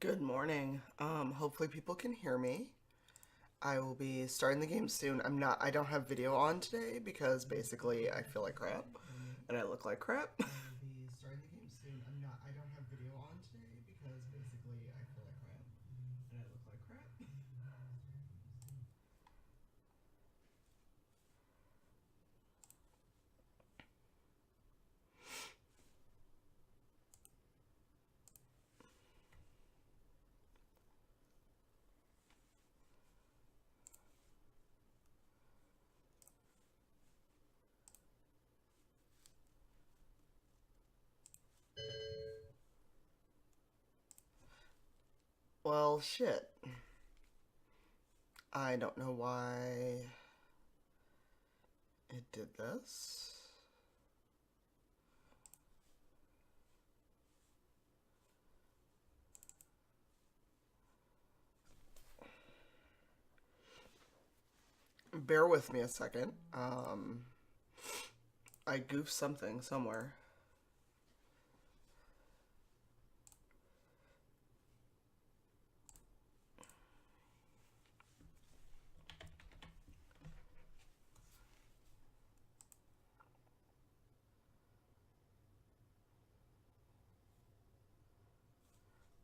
Good morning. Hopefully people can hear me. I will be starting the game soon. I don't have video on today because basically I feel like crap and I look like crap. I will be starting the game soon. I don't have video on today because basically I feel like crap and I look like crap. Well, shit. I don't know why it did this. Bear with me a second. I goofed something somewhere.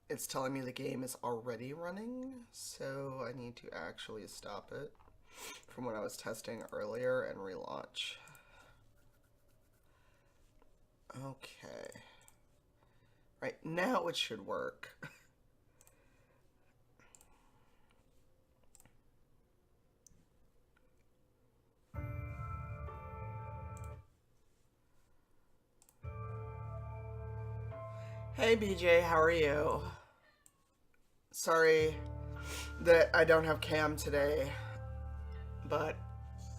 It's telling me the game is already running, so I need to actually stop it from when I was testing earlier and relaunch. Okay. Right, now it should work. Hey BJ, how are you? Sorry that I don't have cam today, but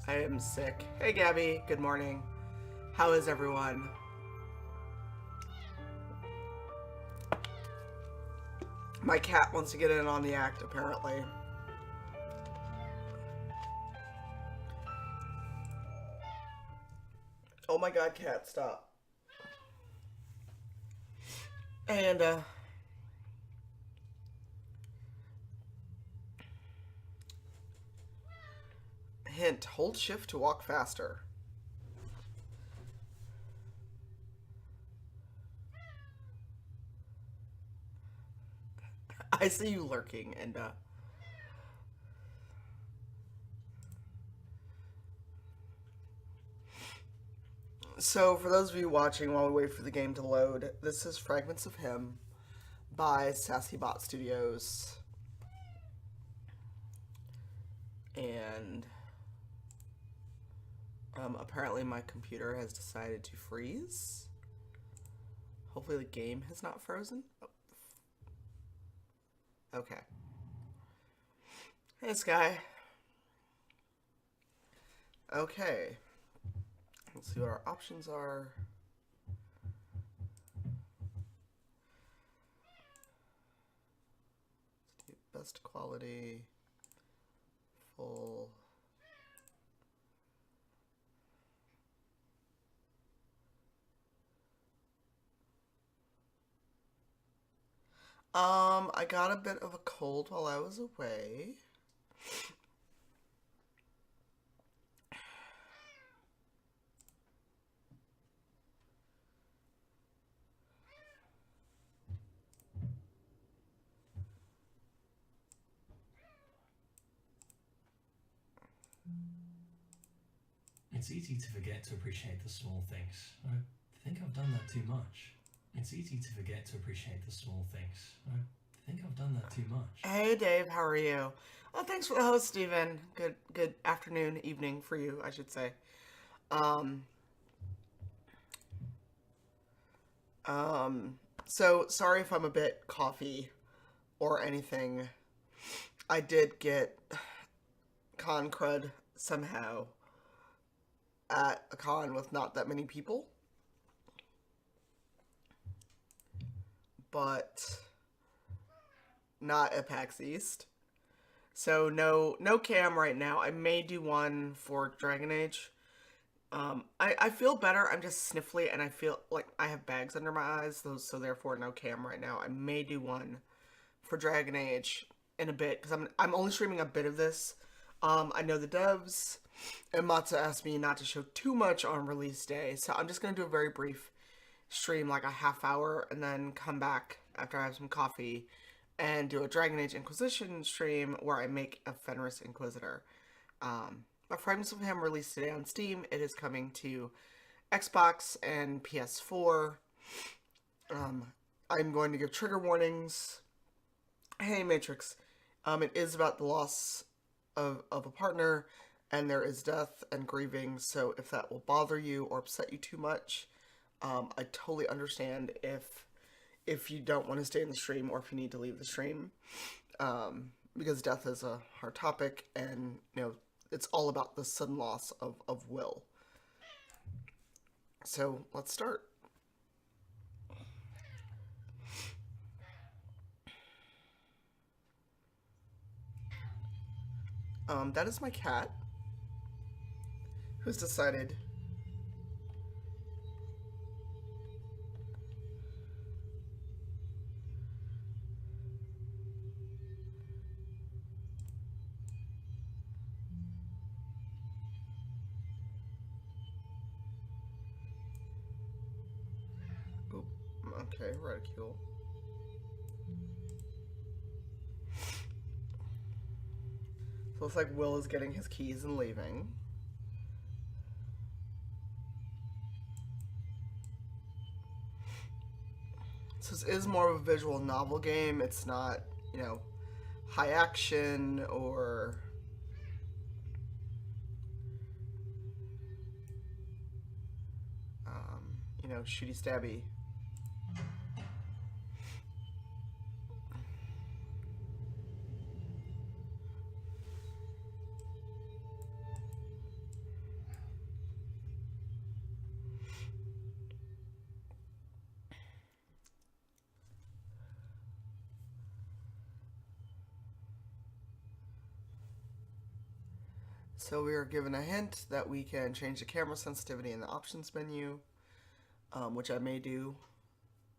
I am sick. Hey Gabby, good morning. How is everyone? My cat wants to get in on the act, apparently. Oh my god, cat, stop. And, hint, hold shift to walk faster. I see you lurking, and, So, for those of you watching while we wait for the game to load, this is Fragments of Him by SassyBot Studios. And apparently my computer has decided to freeze. Hopefully the game has not frozen. Oh. Okay. Hey, Sky. Okay. Let's see what our options are. Let's do best quality, full. I got a bit of a cold while I was away. It's easy to forget to appreciate the small things. I think I've done that too much. It's easy to forget to appreciate the small things. I think I've done that too much. Hey, Dave, how are you? Oh, thanks for the host, Steven. Good afternoon, evening for you, I should say. Um, so sorry if I'm a bit coffee or anything. I did get con crud somehow at a con with not that many people, but not at PAX East. So no cam right now. I may do one for Dragon Age. I feel better. I'm just sniffly and I feel like I have bags under my eyes, so therefore no cam right now. I may do one for Dragon Age in a bit because I'm only streaming a bit of this. I know the devs and Matsu asked me not to show too much on release day, so I'm just gonna do a very brief stream, like a half hour, and then come back after I have some coffee and do a Dragon Age Inquisition stream where I make a Fenris Inquisitor. But Fragments of Him released today on Steam. It is coming to Xbox and PS4. I'm going to give trigger warnings. Hey, Matrix. It is about the loss of a partner, and there is death and grieving, so if that will bother you or upset you too much, I totally understand if you don't want to stay in the stream or if you need to leave the stream, because death is a hard topic, and it's all about the sudden loss of will. So let's start. That is my cat, who's decided okay, ridicule. So it's like Will is getting his keys and leaving. So this is more of a visual novel game. It's not, high action or shooty stabby. So we are given a hint that we can change the camera sensitivity in the options menu, which I may do.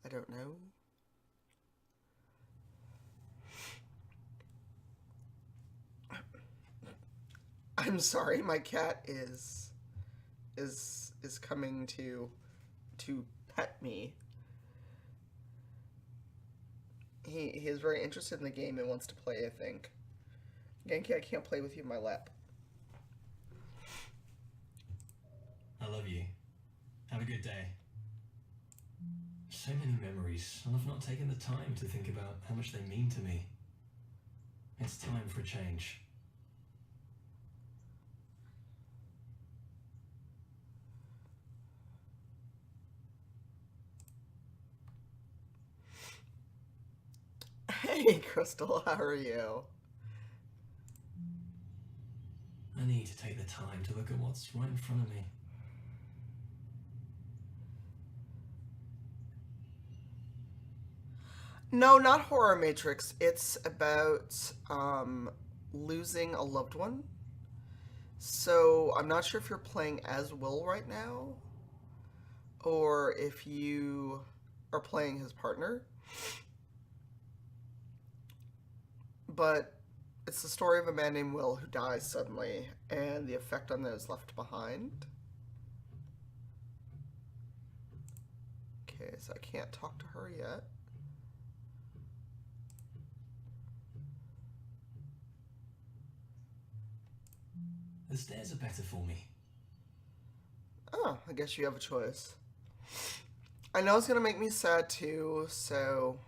I don't know. I'm sorry, my cat is coming to pet me. He is very interested in the game and wants to play, I think. Genki, I can't play with you in my lap. I love you. Have a good day. So many memories, and I've not taken the time to think about how much they mean to me. It's time for a change. Hey, Crystal, how are you? I need to take the time to look at what's right in front of me. No, not Horror Matrix. It's about losing a loved one. So I'm not sure if you're playing as Will right now, or if you are playing his partner. But it's the story of a man named Will who dies suddenly, and the effect on those left behind. Okay, so I can't talk to her yet. The stairs are better for me. Oh, I guess you have a choice. I know it's gonna make me sad too, so...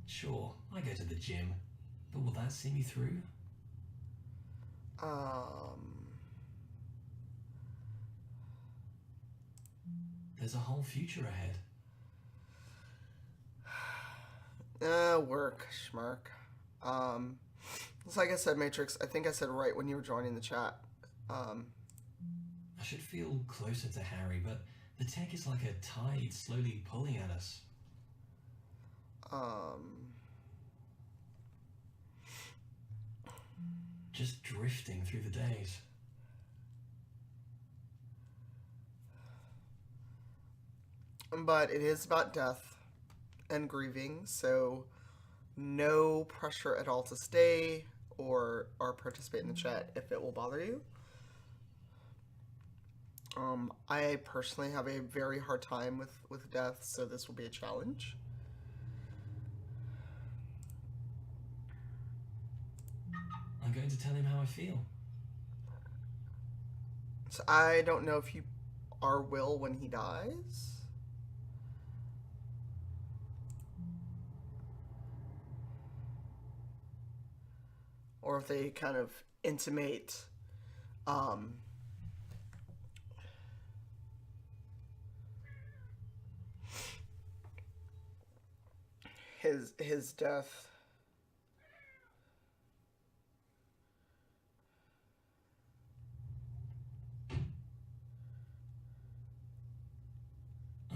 Sure, I go to the gym, but will that see me through? There's a whole future ahead. Work, schmark. It's like I said, Matrix, I think I said right when you were joining the chat. I should feel closer to Harry, but the tech is like a tide slowly pulling at us. Just drifting through the days. But it is about death, and grieving, so no pressure at all to stay or participate in the chat if it will bother you. I personally have a very hard time with death, so this will be a challenge. I'm going to tell him how I feel. So I don't know if you are Will when he dies. Or if they kind of intimate his death.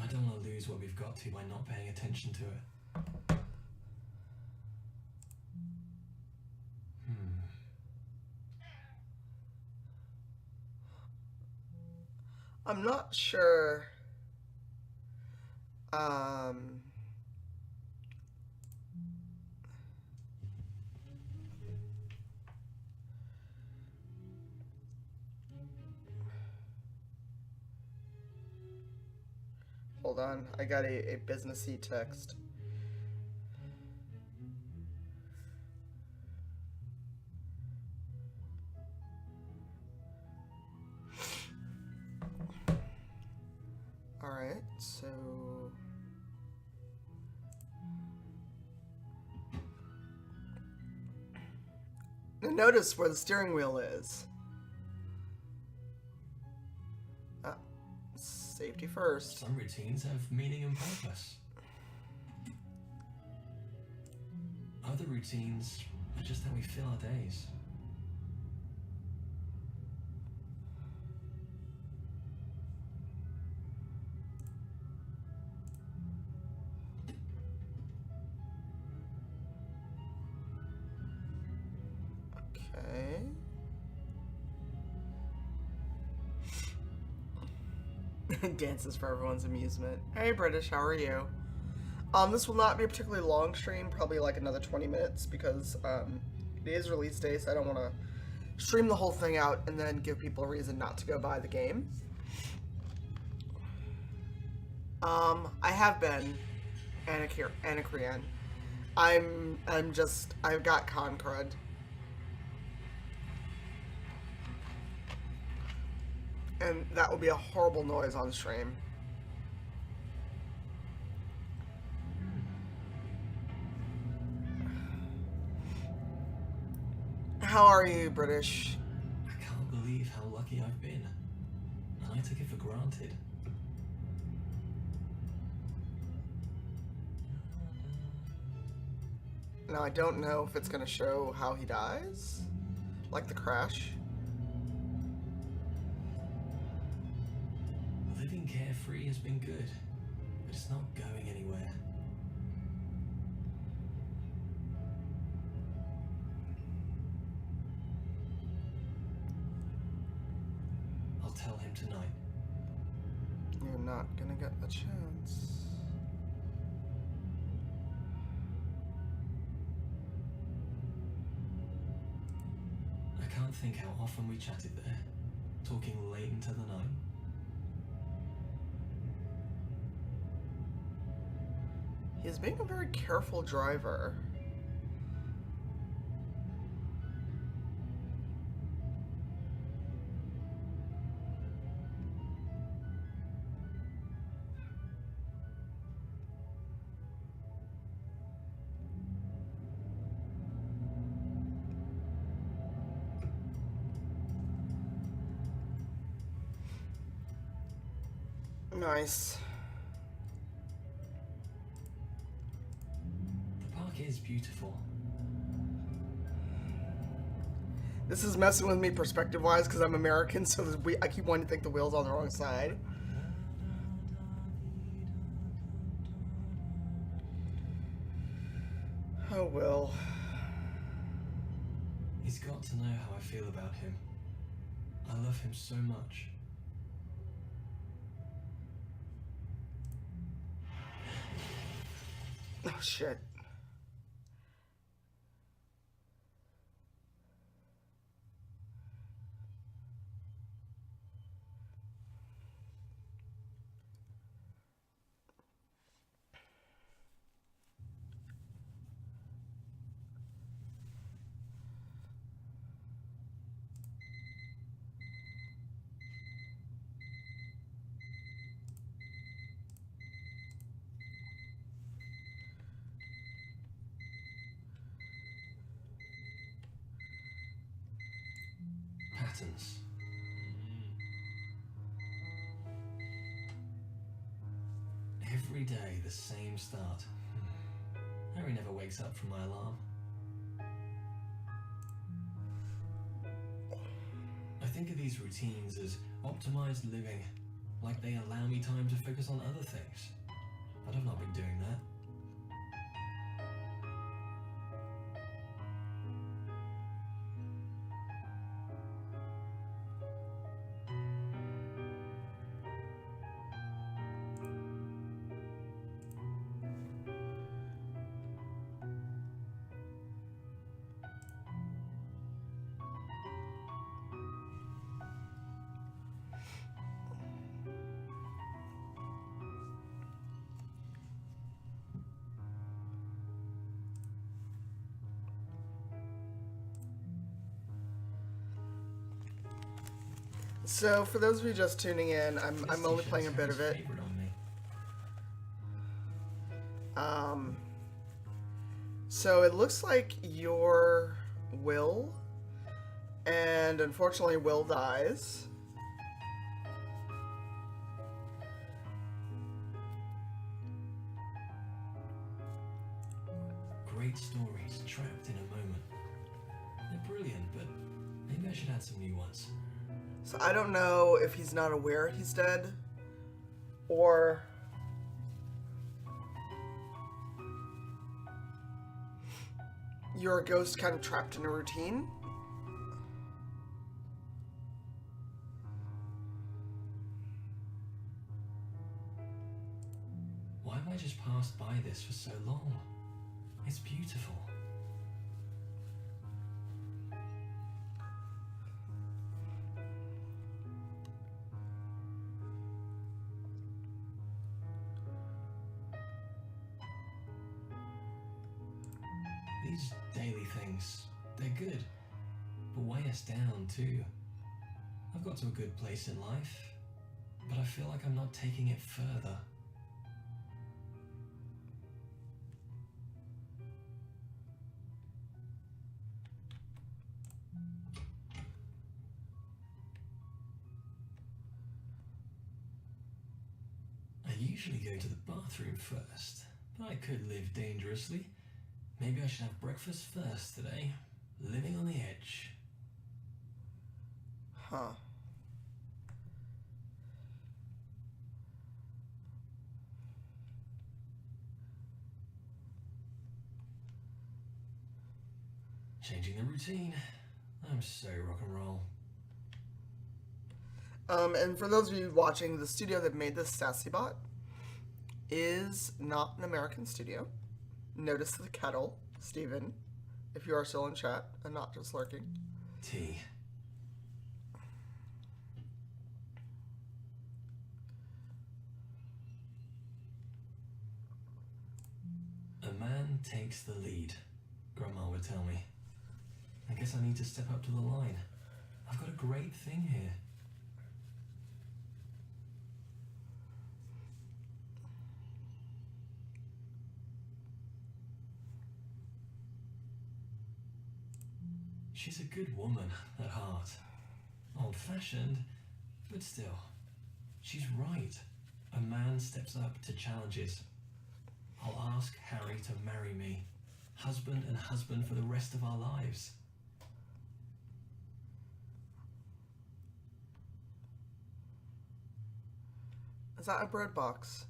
I don't want to lose what we've got to by not paying attention to it. I'm not sure. Hold on, I got a businessy text. Alright, so... Now notice where the steering wheel is. Safety first. Some routines have meaning and purpose. Other routines are just how we fill our days. Okay. Dances for everyone's amusement. Hey British, how are you? This will not be a particularly long stream, probably like another 20 minutes because it is release day, so I don't want to stream the whole thing out and then give people a reason not to go buy the game. I have been Anacrean. I've got con crud. And that would be a horrible noise on stream. How are you, British? I can't believe how lucky I've been. And I took it for granted. Now, I don't know if it's going to show how he dies. Like the crash. Living carefree has been good, but it's not going anywhere. I'll tell him tonight. You're not gonna get the chance. I can't think how often we chatted there, talking late into the night. He's being a very careful driver. Nice. The park is beautiful. This is messing with me perspective-wise because I'm American, so I keep wanting to think the wheel's on the wrong side. Oh, Will. He's got to know how I feel about him. I love him so much. Oh, shit. Patterns. Every day, the same start. Harry never wakes up from my alarm. I think of these routines as optimized living, like they allow me time to focus on other things. But I've not been doing that. So, for those of you just tuning in, I'm only playing a bit of it. So it looks like you're Will, and unfortunately Will dies. Great stories trapped in a moment. They're brilliant, but maybe I should add some new ones. So I don't know if he's not aware he's dead, or you're a ghost kind of trapped in a routine. Why have I just passed by this for so long? It's beautiful. These daily things, they're good, but weigh us down too. I've got to a good place in life, but I feel like I'm not taking it further. I usually go to the bathroom first, but I could live dangerously. Maybe I should have breakfast first today. Living on the edge. Huh. Changing the routine. I'm so rock and roll. And for those of you watching, the studio that made this StassyBot is not an American studio. Notice the kettle, Steven, if you are still in chat and not just lurking. Tea. A man takes the lead, Grandma would tell me. I guess I need to step up to the line. I've got a great thing here. She's a good woman at heart. Old-fashioned, but still. She's right. A man steps up to challenges. I'll ask Harry to marry me. Husband and husband for the rest of our lives. Is that a bread box?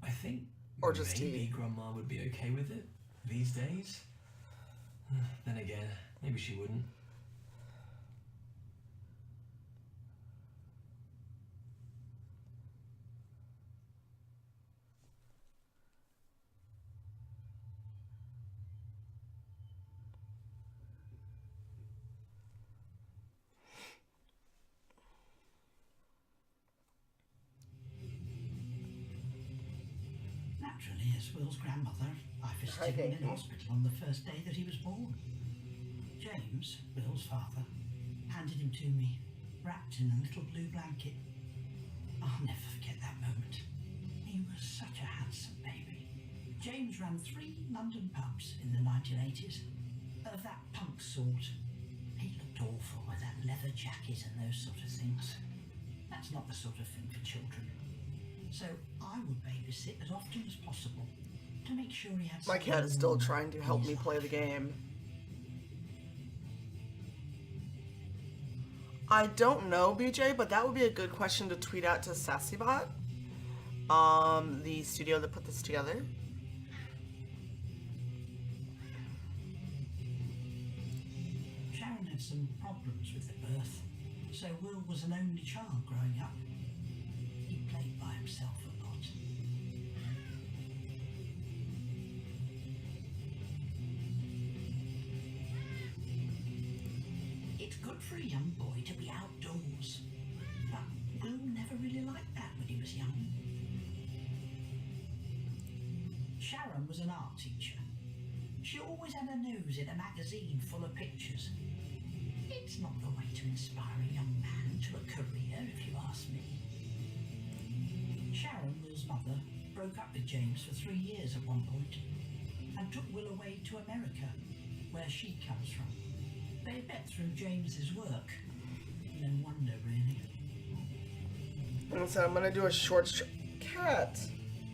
I think Or just maybe tea? Grandma would be okay with it these days. Then again, maybe she wouldn't. Naturally, as Will's grandmother, I visited him in hospital on the first day that he was born. James, Will's father, handed him to me, wrapped in a little blue blanket. I'll never forget that moment. He was such a handsome baby. James ran 3 London pubs in the 1980s, of that punk sort. He looked awful with that leather jacket and those sort of things. That's not the sort of thing for children. So I would babysit as often as possible to make sure he had. My cat is still trying to help me play the game. I don't know, BJ, but that would be a good question to tweet out to SassyBot, the studio that put this together. Sharon had some problems with the birth, so Will was an only child growing up. He played by himself a lot. It's good for a young boy to be outdoors, but Will never really liked that when he was young. Sharon was an art teacher. She always had her nose in a magazine full of pictures. It's not the way to inspire a young man to a career, if you ask me. Sharon, Will's mother, broke up with James for 3 years at one point and took Will away to America, where she comes from. They met through James's work. No wonder, really. And so I'm gonna do a short cat.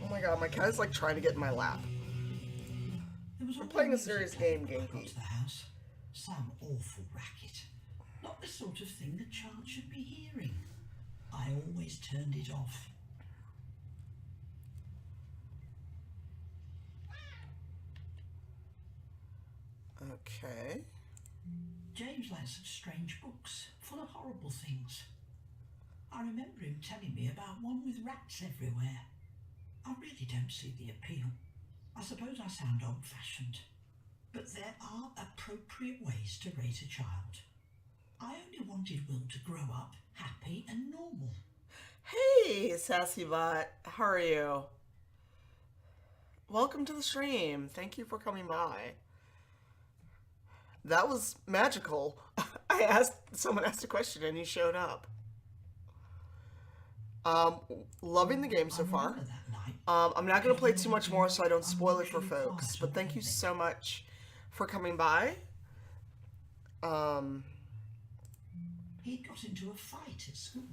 Oh my god, my cat is like trying to get in my lap. We're playing a serious game, Genki. To the house. Some awful racket. Not the sort of thing a child should be hearing. I always turned it off. Okay. James likes some strange books, full of horrible things. I remember him telling me about one with rats everywhere. I really don't see the appeal. I suppose I sound old-fashioned, but there are appropriate ways to raise a child. I only wanted Will to grow up happy and normal. Hey, SassyBot. How are you? Welcome to the stream. Thank you for coming by. That was magical. Someone asked a question and you showed up. Loving the game so far. I'm not going to play too much more so I don't spoil it for folks, but thank you so much for coming by. He got into a fight at school.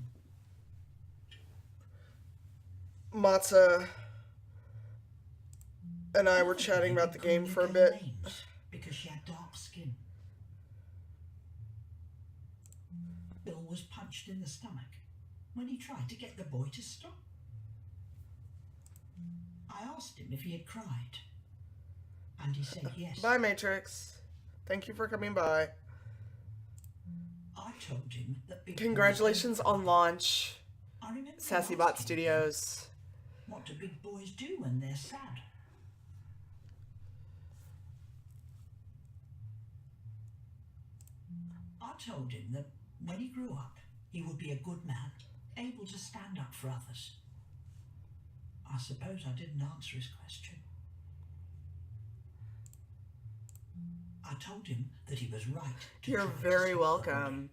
Matza and I were chatting about the game for a bit. Because she had dark skin. Bill was punched in the stomach when he tried to get the boy to stop. I asked him if he had cried, and he said yes. Bye, Matrix. Thank you for coming by. I told him that big Congratulations on launch, SassyBot Studios. What do big boys do when they're sad? I told him that when he grew up, he would be a good man, able to stand up for others. I suppose I didn't answer his question. I told him that he was right. You're very welcome.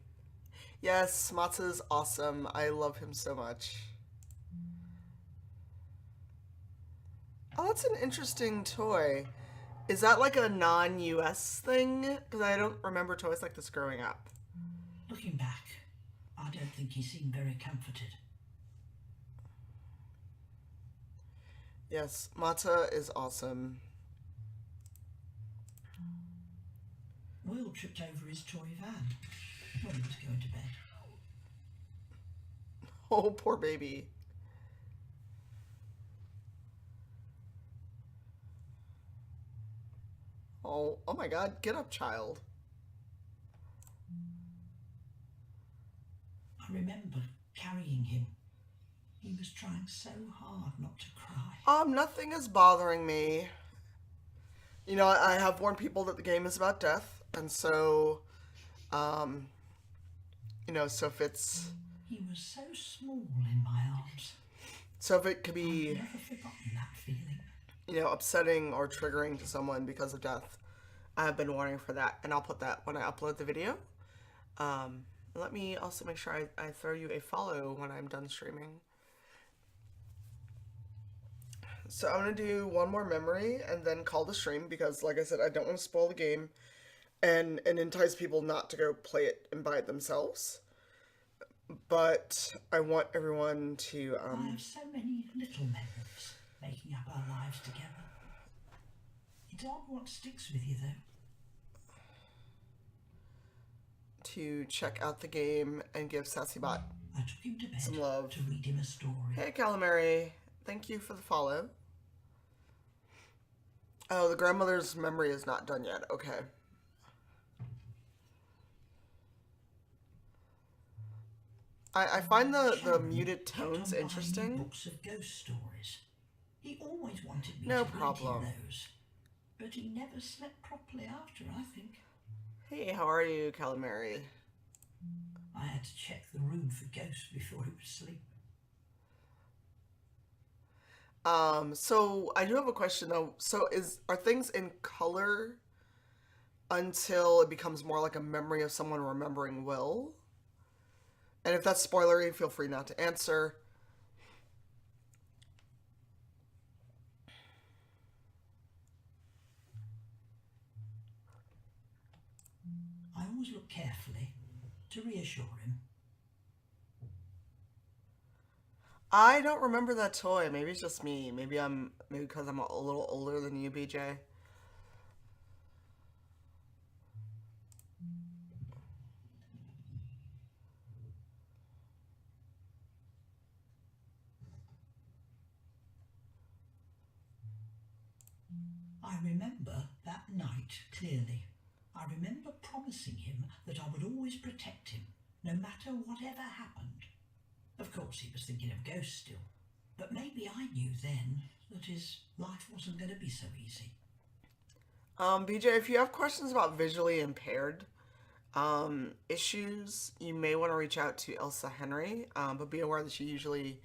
Yes, Matza's awesome. I love him so much. Oh, that's an interesting toy. Is that like a non-US thing? Because I don't remember toys like this growing up. Looking back, I don't think he seemed very comforted. Yes, Matza is awesome. Will tripped over his toy van when he was going to bed. Oh, poor baby. Oh my god, get up, child. I remember carrying him. He was trying so hard not to cry. Nothing is bothering me. You know, I have warned people that the game is about death, and so, you know, so if it's... He was so small in my arms. So if it could be... I've never forgotten that feeling. upsetting or triggering to someone because of death, I have been wanting for that, and I'll put that when I upload the video. Let me also make sure I throw you a follow when I'm done streaming. So I'm going to do one more memory and then call the stream because, like I said, I don't want to spoil the game and entice people not to go play it and buy it themselves. But I want everyone to... I have so many little memories making up our lives together. It's odd what sticks with you, though. to check out the game and give SassyBot I took him to bed some love. to read him a story. Hey, Calamari. Thank you for the follow. Oh, the grandmother's memory is not done yet. Okay. I find the muted tones interesting. Books of ghost stories. He always wanted me No to problem. read him those, but he never slept properly after, I think. Hey, how are you, Calamari? I had to check the room for ghosts before he was asleep. So I do have a question though. So are things in color until it becomes more like a memory of someone remembering Will? And if that's spoilery, feel free not to answer. I always look carefully to reassure him. I don't remember that toy. Maybe it's just me. Maybe because I'm a little older than you, BJ. I remember that night clearly. I remember promising him that I would always protect him, no matter whatever happened. Of course, he was thinking of ghosts still, but maybe I knew then that his life wasn't going to be so easy. BJ, if you have questions about visually impaired issues, you may want to reach out to Elsa Henry, but be aware that she usually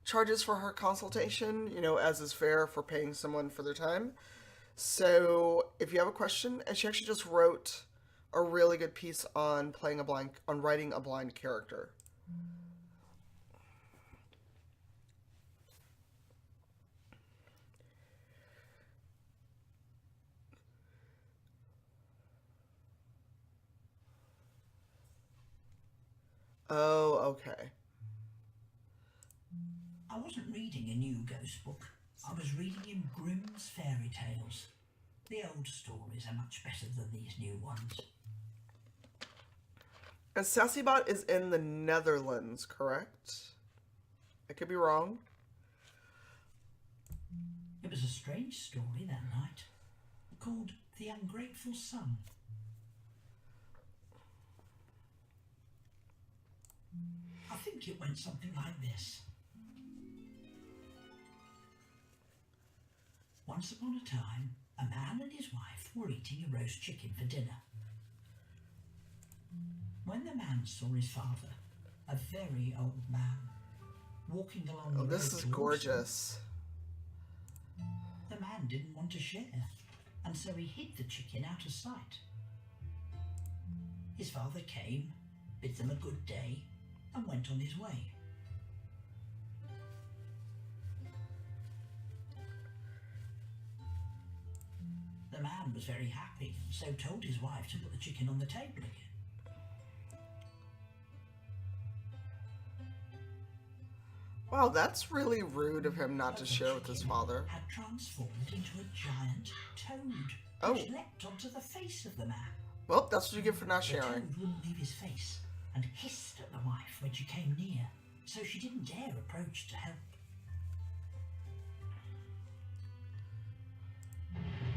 charges for her consultation, as is fair for paying someone for their time. So if you have a question, and she actually just wrote a really good piece on writing a blind character. Oh, okay. I wasn't reading a new ghost book. I was reading him Grimm's fairy tales. The old stories are much better than these new ones. And SassyBot is in the Netherlands, correct? I could be wrong. It was a strange story that night, called The Ungrateful Son. I think it went something like this. Once upon a time, a man and his wife were eating a roast chicken for dinner. When the man saw his father, a very old man, walking along the road This is towards gorgeous. him, the man didn't want to share, and so he hid the chicken out of sight. His father came, bid them a good day, and went on his way. The man was very happy, so told his wife to put the chicken on the table again. Wow, that's really rude of him not to The share with his chicken father. had transformed into a giant toad, Oh. which leapt onto the face of the man. Well, that's what you get for not The sharing. toad wouldn't leave his face and hissed at the wife when she came near, so she didn't dare approach to help.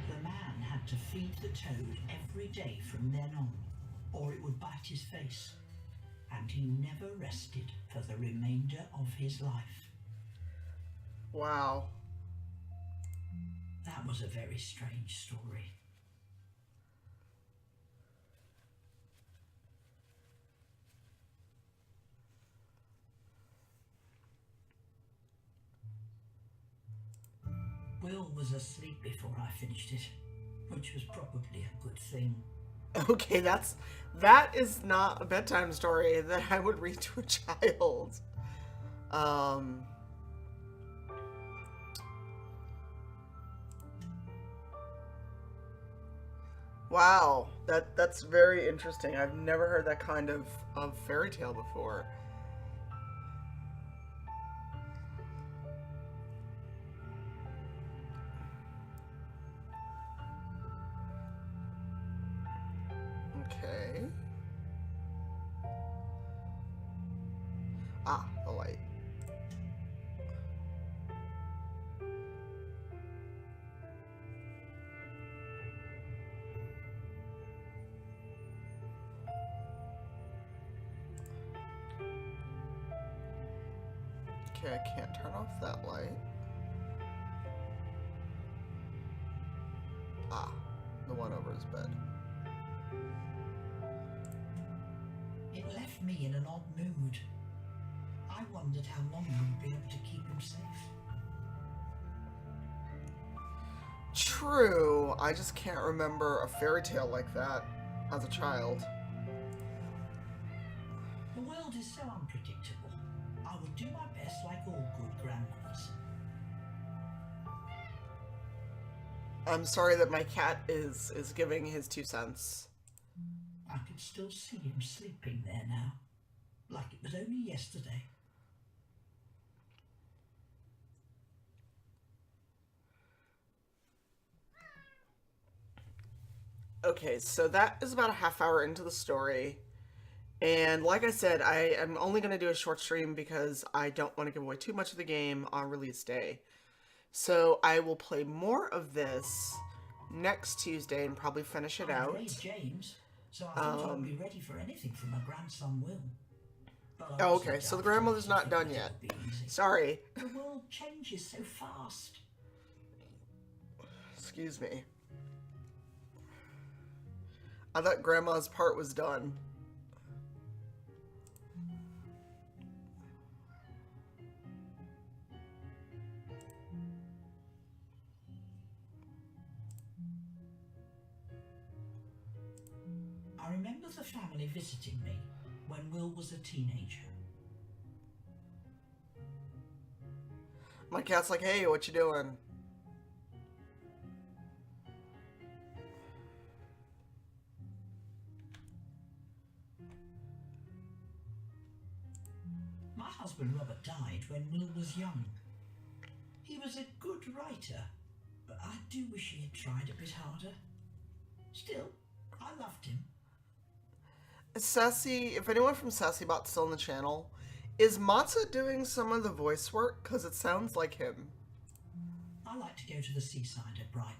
The man had to feed the toad every day from then on, or it would bite his face, and he never rested for the remainder of his life. Wow. That was a very strange story. Will was asleep before I finished it, which was probably a good thing. Okay, that is not a bedtime story that I would read to a child. Wow, that's very interesting. I've never heard that kind of fairy tale before. Okay. Ah, the light. Okay, I can't turn off that light. Ah, the one over his bed. It left me in an odd mood. I wondered how long we would be able to keep him safe. True, I just can't remember a fairy tale like that as a child. The world is so unpredictable. I will do my best like all good grandmothers. I'm sorry that my cat is giving his 2 cents. I could still see him sleeping there now, like it was only yesterday. Okay, so that is about a half hour into the story. And like I said, I am only going to do a short stream because I don't want to give away too much of the game on release day. So I will play more of this next Tuesday and probably finish it out. Raised James, so I thought I'd be ready for anything from my grandson Will. But Oh, okay, so the grandmother's not done yet. Sorry. The world changes so fast. Excuse me. I thought Grandma's part was done. I remember the family visiting me when Will was a teenager. My cat's like, hey, what you doing? My husband Robert died when Will was young. He was a good writer, but I do wish he had tried a bit harder. Still, I loved him. Sassy, if anyone from SassyBot's still on the channel, is Matza doing some of the voice work? Because it sounds like him. I like to go to the seaside at Brighton.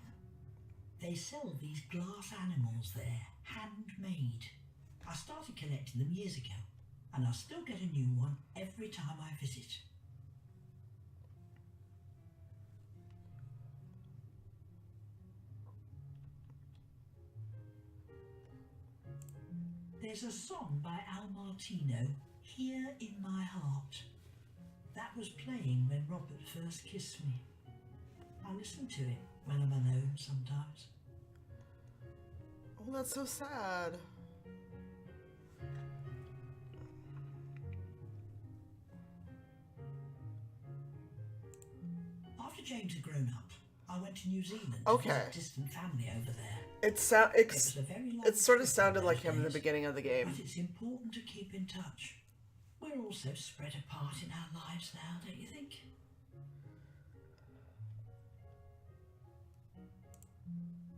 They sell these glass animals there, handmade. I started collecting them years ago, and I still get a new one every time I visit. There's a song by Al Martino, Here in My Heart. That was playing when Robert first kissed me. I listen to it when I'm alone sometimes. Oh, that's so sad. After James had grown up, I went to New Zealand Okay. to visit distant family over there. It sort of sounded like him in the beginning of the game. But it's important to keep in touch. We're all so spread apart in our lives now, don't you think?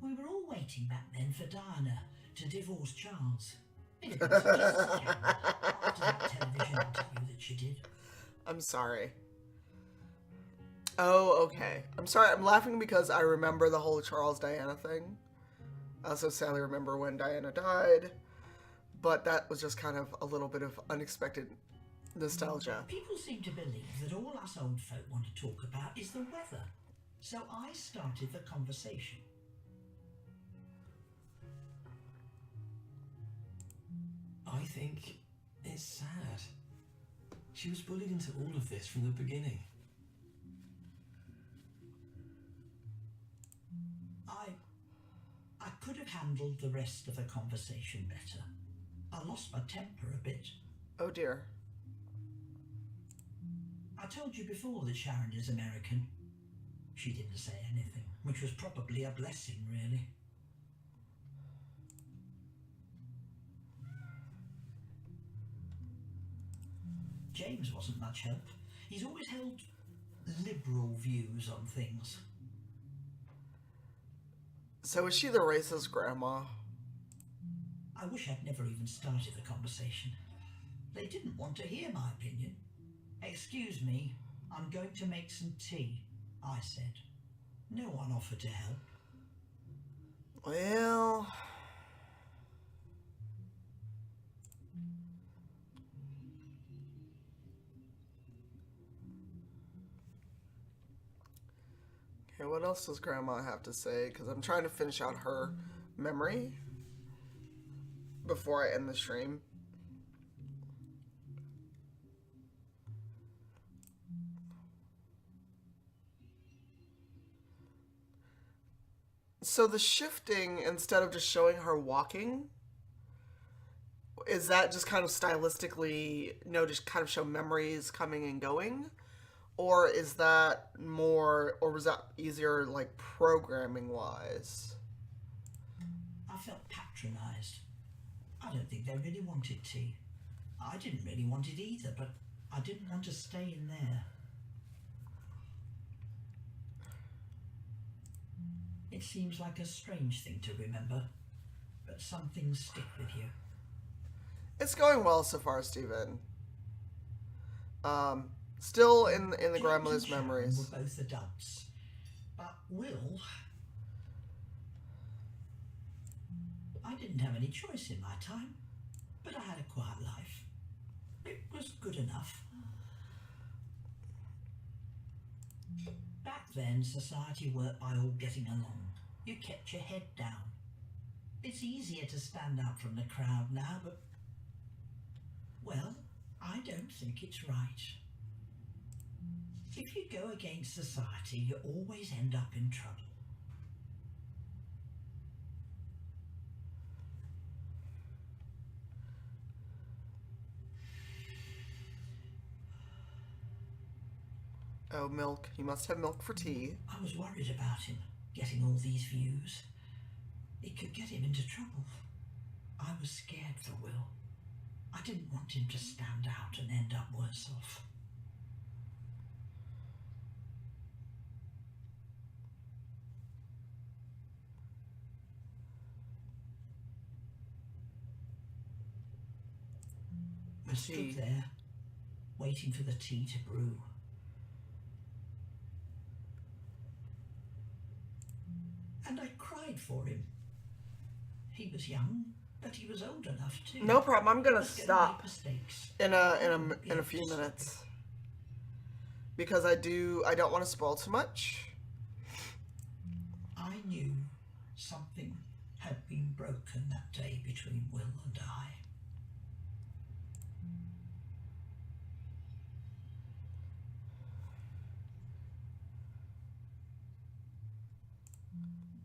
We were all waiting back then for Diana to divorce Charles. It was after that television interview that she did. I'm sorry. Oh, okay. I'm sorry. I'm laughing because I remember the whole Charles Diana thing. I also sadly remember when Diana died, but that was just kind of a little bit of unexpected nostalgia. People seem to believe that all us old folk want to talk about is the weather. So I started the conversation. I think it's sad. She was bullied into all of this from the beginning. handled the rest of the conversation better. I lost my temper a bit. Oh dear. I told you before that Sharon is American. She didn't say anything, which was probably a blessing, really. James wasn't much help. He's always held liberal views on things. So is she the racist grandma? I wish I'd never even started the conversation. They didn't want to hear my opinion. Excuse me, I'm going to make some tea, I said. No one offered to help. Well... Okay, what else does Grandma have to say? Because I'm trying to finish out her memory before I end the stream. So the shifting, instead of just showing her walking, is that just kind of stylistically, just kind of show memories coming and going? Or is that more, or was that easier, like, programming-wise? I felt patronised. I don't think they really wanted tea. I didn't really want it either, but I didn't want to stay in there. It seems like a strange thing to remember, but some things stick with you. It's going well so far, Stephen. Still in the grandmother's memories. Were both adults, but Will, I didn't have any choice in my time, but I had a quiet life. It was good enough. Back then, society worked by all getting along. You kept your head down. It's easier to stand out from the crowd now, but, well, I don't think it's right. If you go against society, you always end up in trouble. Oh, milk. You must have milk for tea. I was worried about him, getting all these views. It could get him into trouble. I was scared for Will. I didn't want him to stand out and end up worse off. I stood there, waiting for the tea to brew. And I cried for him. He was young, but he was old enough too. No problem. I'm gonna Make stop mistakes. in a few minutes because I don't want to spoil too much. I knew something had been broken that day between Will and I.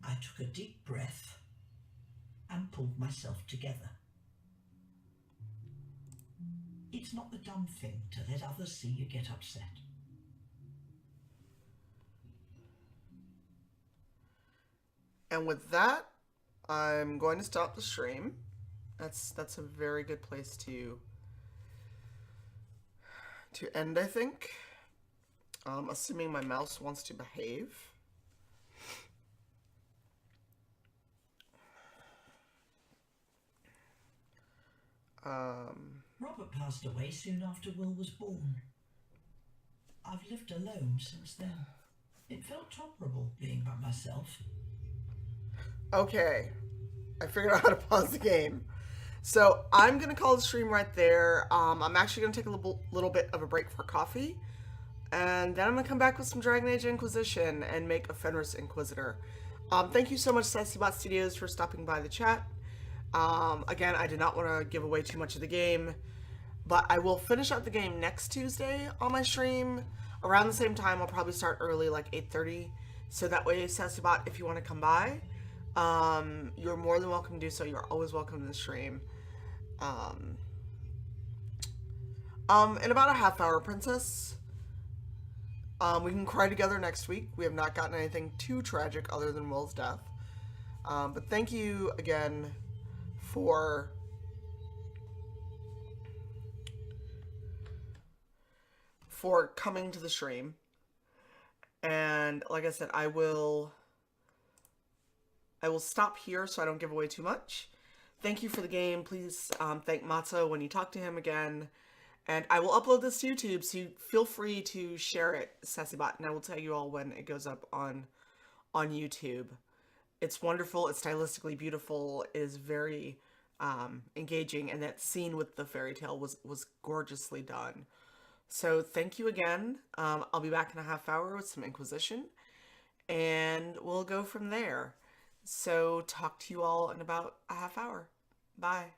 I took a deep breath and pulled myself together. It's not the dumb thing to let others see you get upset. And with that, I'm going to stop the stream. That's a very good place to end, I think. Assuming my mouse wants to behave. Robert passed away soon after Will was born. I've lived alone since then. It felt tolerable being by myself. Okay, I figured out how to pause the game. So I'm gonna call the stream right there. I'm actually gonna take a little bit of a break for coffee, and then I'm gonna come back with some Dragon Age Inquisition and make a Fenris Inquisitor. Thank you so much, SassyBot Studios, for stopping by the chat. Again, I did not want to give away too much of the game, but I will finish out the game next Tuesday on my stream. Around the same time, I'll probably start early, like 8:30, so that way, SassyBot, if you want to come by, you're more than welcome to do so. You're always welcome to the stream. Um, in about a half hour, Princess. We can cry together next week. We have not gotten anything too tragic other than Will's death. But thank you again for coming to the stream. And like I said, I will stop here so I don't give away too much. Thank you for the game. Please thank Matzo when you talk to him again. And I will upload this to YouTube, so you feel free to share it, SassyBot, and I will tell you all when it goes up on YouTube. It's wonderful. It's stylistically beautiful. It is very engaging, and that scene with the fairy tale was gorgeously done. So thank you again. I'll be back in a half hour with some Inquisition, and we'll go from there. So talk to you all in about a half hour. Bye.